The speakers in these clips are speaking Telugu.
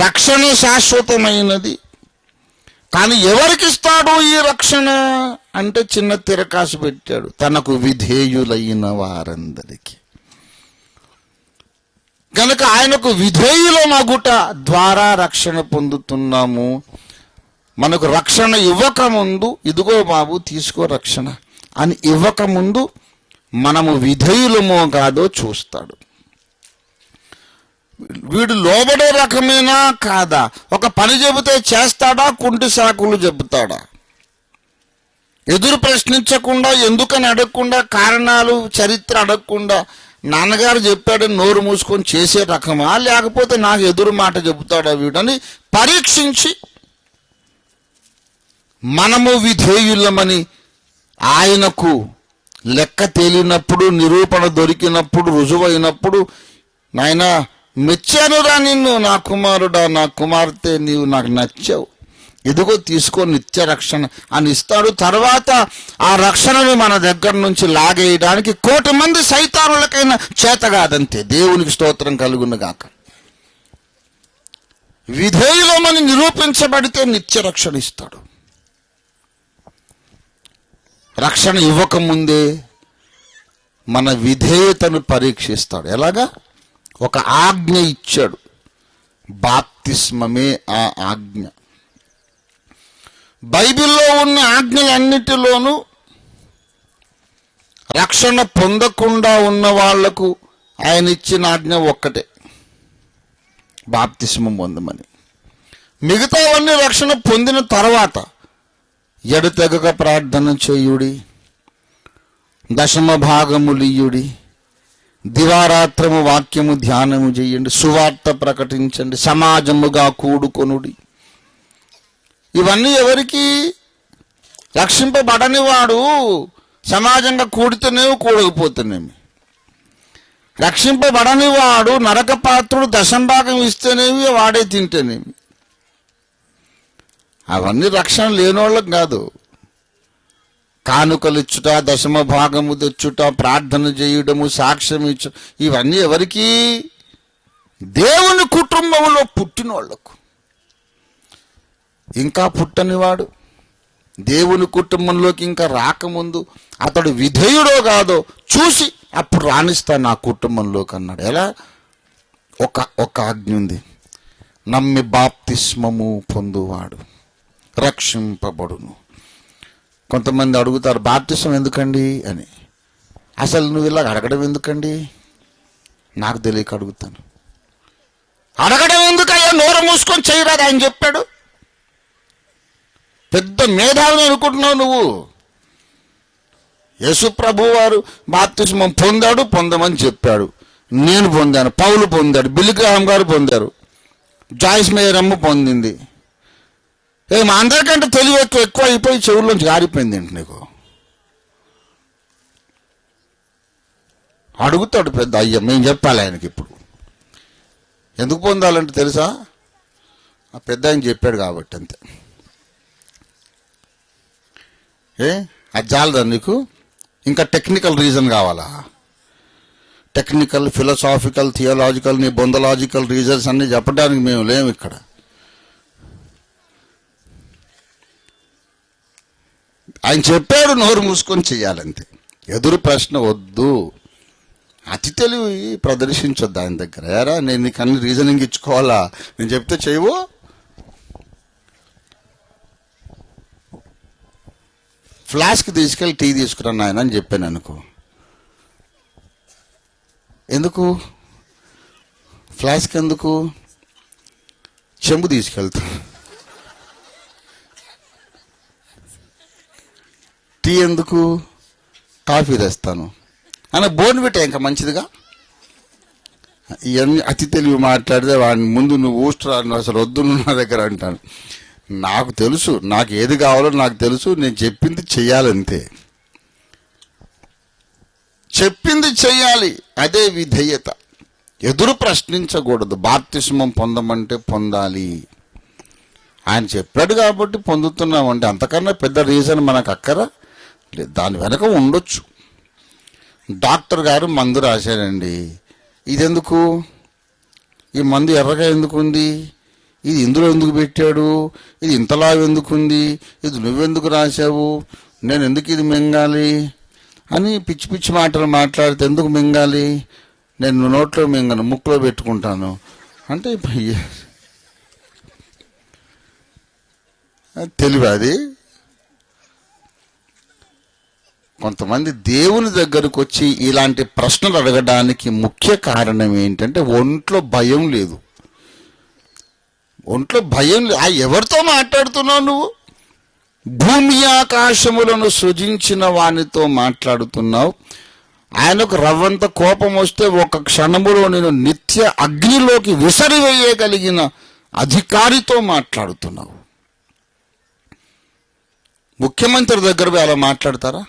రక్షణ శాశ్వతమైనది. కానీ ఎవరికి ఇస్తాడు ఈ రక్షణ అంటే చిన్న తిరకాసు పెట్టాడు, తనకు విధేయులైన వారందరికీ. కనుక ఆయనకు విధేయులమగుట ద్వారా రక్షణ పొందుతున్నాము. మనకు రక్షణ ఇవ్వకముందు ఇదిగో బాబు తీసుకో రక్షణ అని ఇవ్వకముందు మనము విధేయులమో కాదో చూస్తాడు. వీడు లోబడే రకమేనా కాదా, ఒక పని చెబితే చేస్తాడా, కుంటి సాకులు చెబుతాడా, ఎదురు ప్రశ్నించకుండా, ఎందుకని అడగకుండా, కారణాలు చరిత్ర అడగకుండా నాన్నగారు చెప్పాడని నోరు మూసుకొని చేసే రకమా, లేకపోతే నాకు ఎదురు మాట చెబుతాడా వీడని పరీక్షించి మనము విధేయులమని ఆయనకు లెక్క తేలినప్పుడు, నిరూపణ దొరికినప్పుడు, రుజువైనప్పుడు, నాయనా మెచ్చానురా నిన్ను నా కుమారుడా, నా కుమార్తె, నీవు నాకు నచ్చావు, ఇదిగో తీసుకో నిత్య రక్షణ అని ఇస్తాడు. తర్వాత ఆ రక్షణను మన దగ్గర నుంచి లాగేయడానికి 1,000,000 మంది సైతానులకైనా చేత కాదంతే. దేవునికి స్తోత్రం కలుగును గాక. విధేయులమని నిరూపించబడితే నిత్య రక్షణ ఇస్తాడు. రక్షణ ఇవ్వకముందే మన విధేయతను పరీక్షిస్తాడు. ఎలాగా? ఒక ఆజ్ఞ ఇచ్చాడు, బాప్తిస్మమే ఆ ఆజ్ఞ. బైబిల్లో ఉన్న ఆజ్ఞలన్నిటిలోనూ రక్షణ పొందకుండా ఉన్న వాళ్లకు ఆయన ఇచ్చిన ఆజ్ఞ ఒక్కటే, బాప్తిస్మం పొందమని. మిగతావన్నీ రక్షణ పొందిన తర్వాత ఎడతెగక ప్రార్థన చేయుడి, దశమ భాగములియుడి, దివారాత్రము వాక్యము ధ్యానము చేయండి, సువార్త ప్రకటించండి, సమాజముగా కూడుకొనుడి. ఇవన్నీ ఎవరికి? రక్షింపబడని వాడు సమాజంగా కూడితేనేమి కూడకపోతేనేమి, రక్షింపబడని వాడు నరక పాత్రుడు దశంభాగం ఇస్తేనేమి వాడే తింటేనేమి. అవన్నీ రక్షణ లేనోళ్ళకి కాదు. కానుకలు ఇచ్చుట, దశమ భాగము తెచ్చుట, ప్రార్థన చేయడము, సాక్ష్యం ఇచ్చు, ఇవన్నీ ఎవరికి? దేవుని కుటుంబంలో పుట్టినోళ్లకు. ఇంకా పుట్టనివాడు దేవుని కుటుంబంలోకి ఇంకా రాకముందు అతడు విధేయుడో కాదో చూసి అప్పుడు రాణిస్తా నా కుటుంబంలోకి అన్నాడు. ఎలా? ఒక ఆజ్ఞ ఉంది, నమ్మి బాప్తిస్మము పొందువాడు రక్షింపబడును. కొంతమంది అడుగుతారు, బాప్తిస్మం ఎందుకండి అని. అసలు నువ్వు ఇలా అడగడం ఎందుకండి? నాకు తెలియక అడుగుతాను. అడగడం ఎందుకయ్యా, నోరు మూసుకొని చేయరాదు ఆయన చెప్పాడు. పెద్ద మేధావిని అనుకుంటున్నావు నువ్వు. యేసు ప్రభు వారు బాప్తిస్మం పొందాడు, పొందమని చెప్పాడు. నేను పొందాను, పౌలు పొందాడు, బిల్లీ గ్రాహం గారు పొందారు, జాయిస్ మేయర్ అమ్మ పొందింది. మా అందరికంటే తెలివి ఎక్కువ అయిపోయి చెవుల్లోంచి గారిపోయింది ఏంటి నీకు? అడుగుతాడు పెద్ద అయ్య, మేము చెప్పాలి ఆయనకి. ఇప్పుడు ఎందుకు పొందాలంటే తెలుసా? ఆ పెద్ద ఆయన చెప్పాడు కాబట్టి అంతే. అది చాలదా నీకు? ఇంకా టెక్నికల్ రీజన్ కావాలా? టెక్నికల్, ఫిలాసాఫికల్, థియోలాజికల్, నీ బొందలాజికల్ రీజన్స్ అన్ని చెప్పడానికి మేము లేము ఇక్కడ. ఆయన చెప్పాడు, నోరు మూసుకొని చెయ్యాలంతే. ఎదురు ప్రశ్న వద్దు, అతి తెలివి ప్రదర్శించొద్దు ఆయన దగ్గర. ఏరా నేను నీకు అన్ని రీజనింగ్ ఇచ్చుకోవాలా? నేను చెప్తే చేయవు. ఫ్లాస్క్ తీసుకెళ్ళి టీ తీసుకురాను ఆయన అని చెప్పాను అనుకో. ఎందుకు ఫ్లాస్క్? ఎందుకు? చెంబు తీసుకెళ్తా. టీ ఎందుకు? కాఫీ తెస్తాను అని బోర్న్విటా ఇంకా మంచిదిగా. ఇవన్నీ అతి తెలివి మాట్లాడితే వాడిని ముందు నువ్వు ఊస్ట్రా, అసలు వద్దు నువ్వు నా దగ్గర అంటాను. నాకు తెలుసు, నాకు ఏది కావాలో నాకు తెలుసు, నేను చెప్పింది చెయ్యాలంతే. చెప్పింది చెయ్యాలి, అదే విధేయత. ఎదురు ప్రశ్నించకూడదు. బాప్తిస్మం పొందమంటే పొందాలి. ఆయన చెప్పాడు కాబట్టి పొందుతున్నామంటే అంతకన్నా పెద్ద రీజన్ మనకు అక్కరా లేదు. దాని వెనక ఉండొచ్చు. డాక్టర్ గారు మందు రాశారండి, ఇదెందుకు? ఈ మందు ఎర్రగా ఎందుకు ఉంది? ఇది ఇందులో ఎందుకు పెట్టాడు, ఇది ఇంతలా ఎందుకుంది, ఇది నువ్వెందుకు రాశావు, నేను ఎందుకు ఇది మింగాలి అని పిచ్చి పిచ్చి మాటలు మాట్లాడితే ఎందుకు మింగాలి, నేను నోట్లో మింగను ముక్కులో పెట్టుకుంటాను అంటే తెలివి అది. కొంతమంది దేవుని దగ్గరకు వచ్చి ఇలాంటి ప్రశ్నలు అడగడానికి ముఖ్య కారణం ఏంటంటే ఒంట్లో భయం లేదు. ఒంట్లో భయం లేదు. ఎవరితో మాట్లాడుతున్నావు నువ్వు? భూమి ఆకాశములను సృజించిన వానితో మాట్లాడుతున్నావు. ఆయనకు రవ్వంత కోపం వస్తే ఒక క్షణములో నేను నిత్య అగ్నిలోకి విసిరివేయగలిగిన అధికారితో మాట్లాడుతున్నావు. ముఖ్యమంత్రి దగ్గర పోయి అలా మాట్లాడతారా?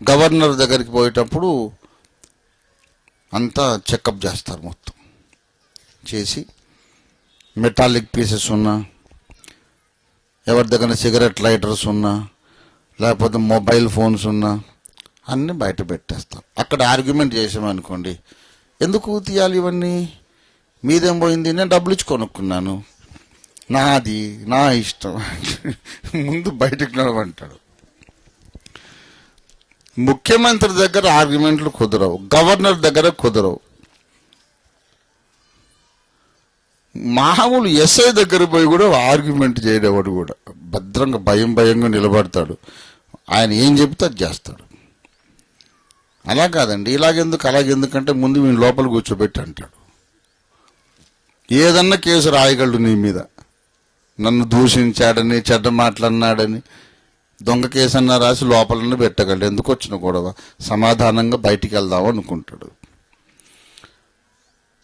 గవర్నర్ దగ్గరికి పోయేటప్పుడు అంతా చెకప్ చేస్తారు, మొత్తం చేసి మెటాలిక్ పీసెస్ ఉన్నా, ఎవరి దగ్గర సిగరెట్ లైటర్స్ ఉన్నా, లేకపోతే మొబైల్ ఫోన్స్ ఉన్నా అన్నీ బయట పెట్టేస్తాం. అక్కడ ఆర్గ్యుమెంట్ చేసామనుకోండి, ఎందుకు తీయాలి ఇవన్నీ, మీదేం పోయింది, నేను డబ్బులు ఇచ్చి కొనుక్కున్నాను, నాది నా ఇష్టం, ముందు బయటకు నడవంటాడు. ముఖ్యమంత్రి దగ్గర ఆర్గ్యుమెంట్లు కుదరవు, గవర్నర్ దగ్గర కుదరవు. మామూలు ఎస్ఐ దగ్గర పోయి కూడా ఆర్గ్యుమెంట్ చేయడేవాడు కూడా భద్రంగా భయంగా నిలబడతాడు. ఆయన ఏం చెప్తే అది చేస్తాడు. అలా కాదండి, అలాగెందుకంటే ముందు వీళ్ళు లోపల కూర్చోబెట్టి అంటాడు. ఏదన్నా కేసు రాయగలడు నీ మీద, నన్ను దూషించాడని, చెడ్డ మాట్లాడినాడని దొంగ కేసు అన్నా రాసి లోపలనే పెట్టగలడు. ఎందుకు వచ్చిన గొడవ, సమాధానంగా బయటికి వెళ్దాం అనుకుంటాడు.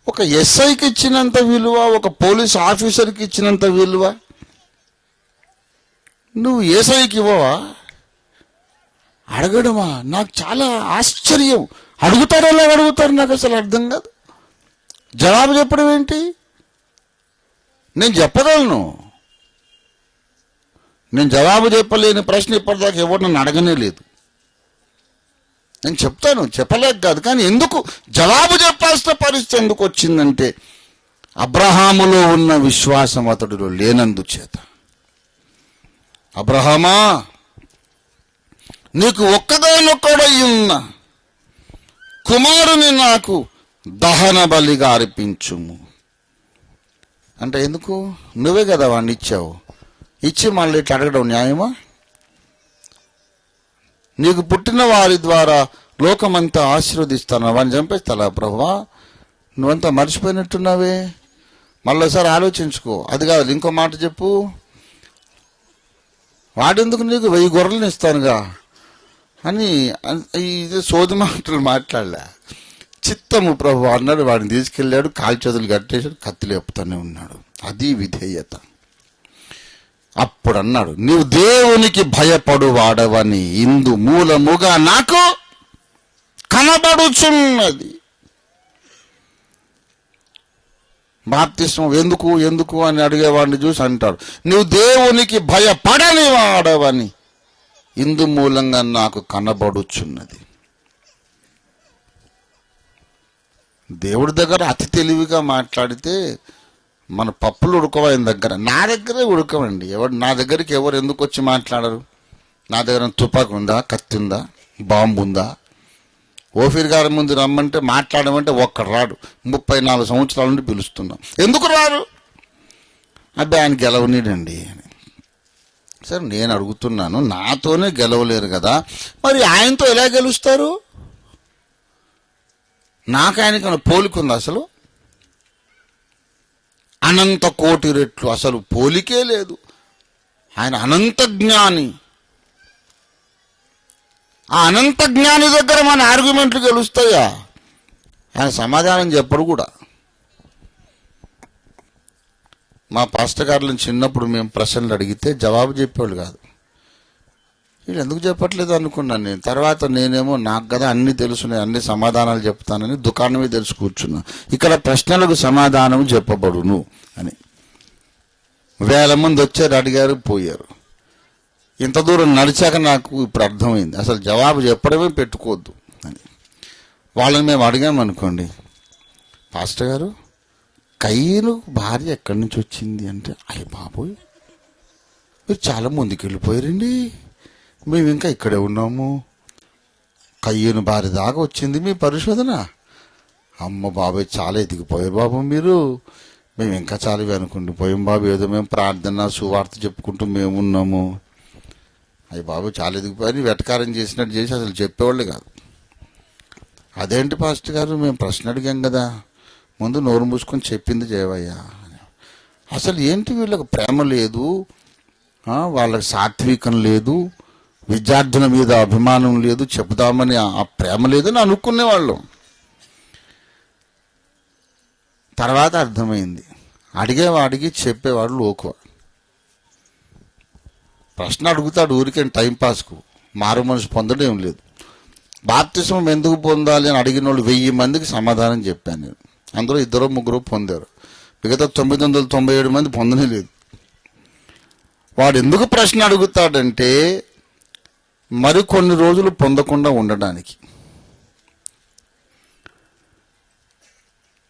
ఒక ఎస్ఐకి ఇచ్చినంత విలువ, ఒక పోలీస్ ఆఫీసర్కి ఇచ్చినంత విలువ నువ్వు ఎస్ఐకి ఇవ్వవా? అడగడమా నాకు చాలా ఆశ్చర్యం. అడుగుతారు, ఎలా అడుగుతారు నాకు అసలు అర్థం కాదు. జవాబు చెప్పడం ఏంటి? నేను చెప్పగలను, నేను జవాబు చెప్పలేని ప్రశ్న ఇప్పటిదాకా ఎవరు నన్ను అడగనే లేదు. నేను చెప్తాను, చెప్పలేక కాదు, కానీ ఎందుకు జవాబు చెప్పాల్సిన పరిస్థితి ఎందుకు వచ్చిందంటే అబ్రహాములో ఉన్న విశ్వాసం అతడిలో లేనందుచేత. అబ్రహామా, నీకు ఒక్కగానొక్కడై ఉన్న కుమారుని నాకు దహన బలిగా అర్పించుము అంటే ఎందుకు? నువ్వే కదా వాడిని ఇచ్చావు, ఇచ్చి మళ్ళీ ఇట్లా అడగడం న్యాయమా? నీకు పుట్టిన వారి ద్వారా లోకమంతా ఆశీర్వదిస్తాను, వాడిని చంపేస్తాలా ప్రభువా? నువ్వంతా మర్చిపోయినట్టున్నావే, మళ్ళీసారి ఆలోచించుకో. అది కాదు, ఇంకో మాట చెప్పు. వాడెందుకు, నీకు 1000 గొర్రెలను ఇస్తానుగా అని ఇది సోది మాటలు మాట్లాడలే. చిత్తము ప్రభు అన్నాడు, వాడిని తీసుకెళ్ళాడు, కాలు చేతులు కట్టేశాడు, కత్తి లేపుతానే ఉన్నాడు. అది విధేయత. అప్పుడు అన్నాడు, నీవు దేవునికి భయపడు వాడవని ఇందు మూలముగా నాకు కనబడుచున్నది. బాప్తిస్మం ఎందుకు అని అడిగేవాడిని చూసి అంటాడు, నీవు దేవునికి భయపడని వాడవని ఇందు మూలంగా నాకు కనబడుచున్నది. దేవుడి దగ్గర అతి తెలివిగా మాట్లాడితే మన పప్పులు ఉడకవ ఆయన దగ్గర, నా దగ్గరే ఉడకవండి. నా దగ్గరికి ఎవరు ఎందుకు వచ్చి మాట్లాడరు? నా దగ్గర తుపాకు ఉందా, కత్తి ఉందా, బాంబు ఉందా? ఓఫీర్ గారి ముందు రమ్మంటే మాట్లాడమంటే ఒక్కడు రాడు. 34 సంవత్సరాల నుండి పిలుస్తున్నాం, ఎందుకు రారు? అబ్బాయి ఆయన గెలవనీడండి అని. సరే నేను అడుగుతున్నాను, నాతోనే గెలవలేరు కదా, మరి ఆయనతో ఎలా గెలుస్తారు? నాకు ఆయనకన్నా పోలికుంది అసలు? అనంత కోటి రెట్లు అసలు పోలికే లేదు. ఆయన అనంత జ్ఞాని. ఆ అనంత జ్ఞాని దగ్గర మన ఆర్గ్యుమెంట్లు గెలుస్తాయా? ఆయన సమాధానం చెప్పడు కూడా. మా పాస్టర్ గారులను చిన్నప్పుడు మేము ప్రశ్నలు అడిగితే జవాబు చెప్పేవాళ్ళు కాదు. వీళ్ళు ఎందుకు చెప్పట్లేదు అనుకున్నాను నేను. తర్వాత నేనేమో నాకు కదా అన్నీ తెలుసున్నాయి, అన్ని సమాధానాలు చెప్తానని దుకాణమే తెలుసు కూర్చున్నా. ఇక్కడ ప్రశ్నలకు సమాధానం చెప్పబడును అని 1000 మంది వచ్చారు, అడిగారు, పోయారు. ఇంత దూరం నడిచాక నాకు ఇప్పుడు అర్థమైంది, అసలు జవాబు చెప్పడమే పెట్టుకోవద్దు అని. వాళ్ళని మేము అడిగామనుకోండి, పాస్టర్ గారు కయ్యను భార్య ఎక్కడి నుంచి వచ్చింది అంటే, అయ్య బాబోయ్ మీరు చాలా ముందుకు వెళ్ళిపోయారండి, మేము ఇంకా ఇక్కడే ఉన్నాము. కయ్యను భార్య దాకా వచ్చింది మీ పరిశోధన. అమ్మ బాబాయ్ చాలా ఎదిగిపోయారు బాబు మీరు, మేము ఇంకా చాలా వెనుకుండి పోయాం బాబు, ఏదో మేము ప్రార్థన సువార్త చెప్పుకుంటూ మేము ఉన్నాము. అయ్యి బాబు చాలా ఎదిగిపోయారు, వెటకారం చేసినట్టు చేసి అసలు చెప్పేవాళ్ళు కాదు. అదేంటి పాస్టర్ గారు మేము ప్రశ్న అడిగాం కదా, ముందు నోరు మూసుకొని చెప్పింది చేయవయ్యా. అసలు ఏంటి వీళ్ళకి ప్రేమ లేదు, వాళ్ళకి సాత్వికం లేదు, విద్యార్థుల మీద అభిమానం లేదు, చెబుదామని ఆ ప్రేమ లేదని అనుకునేవాళ్ళు. తర్వాత అర్థమైంది, అడిగి చెప్పేవాడు లోకువ. ప్రశ్న అడుగుతాడు ఊరికే టైంపాస్కు, మారు మనసు పొందడం లేదు. బాప్తిస్మం ఎందుకు పొందాలి అని అడిగిన వాళ్ళు 1000 మందికి సమాధానం చెప్పాను నేను. అందులో 2-3 పొందారు, మిగతా 997 మంది పొందనే లేదు. వాడు ఎందుకు ప్రశ్న అడుగుతాడంటే మరికొన్ని రోజులు పొందకుండా ఉండడానికి.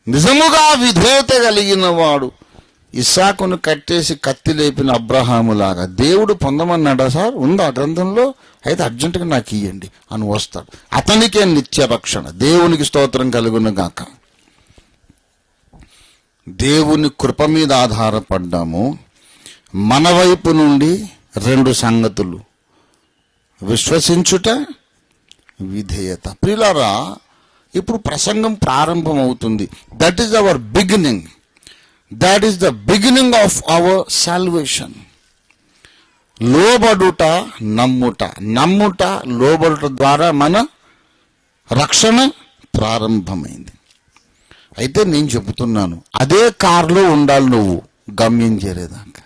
నిజముగా విధేయత కలిగిన వాడు ఇస్సాకును కట్టేసి కత్తి లేపిన అబ్రహాములాగా దేవుడు పొందమన్నాడా సార్, ఉందా గ్రంథంలో, అయితే అర్జెంటుగా నాకు ఇయ్యండి అని వస్తాడు. అతనికే నిత్య రక్షణ. దేవునికి స్తోత్రం కలుగును గాక. దేవుని కృప మీద ఆధారపడ్డాము. మన వైపు నుండి 2 సంగతులు, విశ్వసించుట, విధేయత. ప్రియులారా, ఇప్పుడు ప్రసంగం ప్రారంభం అవుతుంది. That is our beginning. That is the beginning of our salvation. లోబడుట, నమ్ముట, లోబడుట ద్వారా మన రక్షణ ప్రారంభమైంది. అయితే నేను చెబుతున్నాను, అదే కారులో ఉండాలి నువ్వు గమ్యం చేరేదాకా.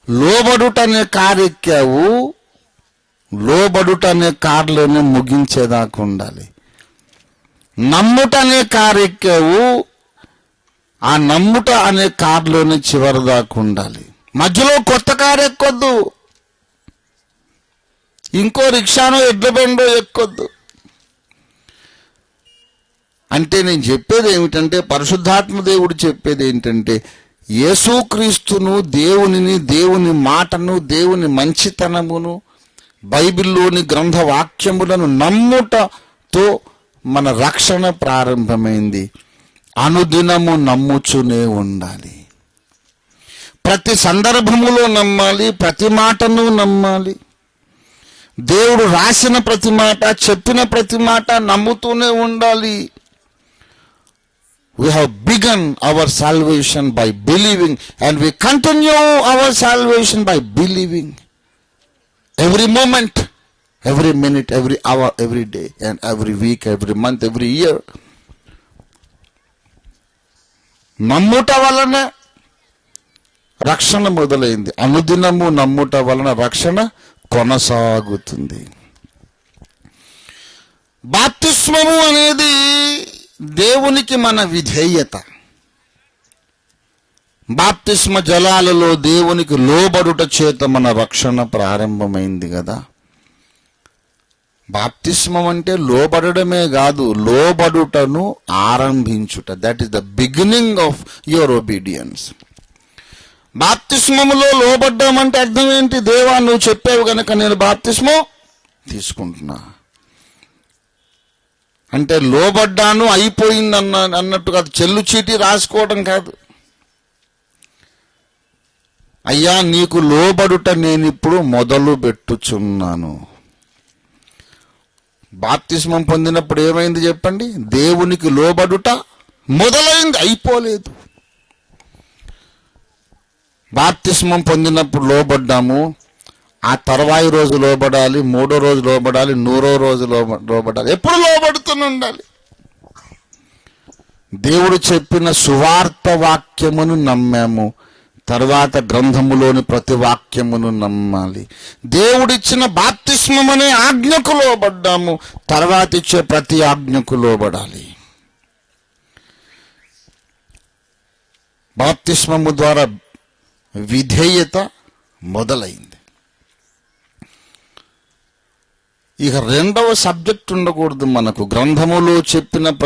లోబడుట అనే కారు ఎక్కావు, లోబడుట అనే కారులోనే ముగించేదాకా ఉండాలి. నమ్ముట అనే కారు ఎక్కావు, ఆ నమ్ముట అనే కారులోనే చివరి దాకా ఉండాలి. మధ్యలో కొత్త కారు ఎక్కొద్దు, ఇంకో రిక్షానో ఎడ్ల బండో ఎక్కొద్దు. అంటే నేను చెప్పేది ఏమిటంటే, పరిశుద్ధాత్మ దేవుడు చెప్పేది ఏంటంటే, యేసుక్రీస్తును, దేవుని మాటను, దేవుని మంచితనమును, బైబిల్లోని గ్రంథ వాక్యములను నమ్ముటతో మన రక్షణ ప్రారంభమైంది. అనుదినము నమ్ముచునే ఉండాలి. ప్రతి సందర్భములో నమ్మాలి, ప్రతి మాటను నమ్మాలి. దేవుడు రాసిన ప్రతి మాట, చెప్పిన ప్రతి మాట నమ్ముతూనే ఉండాలి. We have begun our salvation by believing, and we continue our salvation by believing. Every moment, every minute, every hour, every day, and every week, every month, every year. నమ్ముట వలన రక్షణ మొదలైంది. అనుదినము నమ్ముట వలన రక్షణ కొనసాగుతుంది. బాప్తిస్మము అనేది దేవునికి మన విధేయత. బాప్తిస్మ జలాలలో దేవునికి లోబడుట చేత మన రక్షణ ప్రారంభమైంది కదా. బాప్తిస్మం అంటే లోబడమే కాదు, లోబడుటను ఆరంభించుట. That is the beginning of your obedience. బాప్తిస్మములో లోబడ్డామంటే అర్థం ఏంటి? దేవా నువ్వు చెప్పావు గనక నేను బాప్తిస్మం తీసుకుంటున్నా అంటే లోబడ్డాను అయిపోయింది అన్నట్టు కాదు, చెల్లు చీటీ రాసుకోవడం కాదు. అయ్యా నీకు లోబడుట నేనిప్పుడు మొదలు పెట్టుచున్నాను. బాప్తిస్మం పొందినప్పుడు ఏమైంది చెప్పండి? దేవునికి లోబడుట మొదలైంది, అయిపోలేదు. బాప్తిస్మం పొందినప్పుడు లోబడ్డాము, ఆ తర్వాయి రోజు లోబడాలి, 3వ రోజు లోబడాలి, 100వ రోజు లోబడాలి. ఎప్పుడు లోబడుతూనే ఉండాలి. దేవుడు చెప్పిన సువార్త వాక్యమును నమ్మాము, తర్వాత గ్రంథములోని ప్రతి వాక్యమును నమ్మాలి. దేవుడిచ్చిన బాప్తిస్మం అనే ఆజ్ఞకు లోబడ్డాము, తర్వాత ఇచ్చే ప్రతి ఆజ్ఞకు లోబడాలి. బాప్తిస్మము ద్వారా విధేయత మొదలైంది. ఇక 2వ సబ్జెక్ట్ ఉండకూడదు మనకు. గ్రంథములో చెప్పిన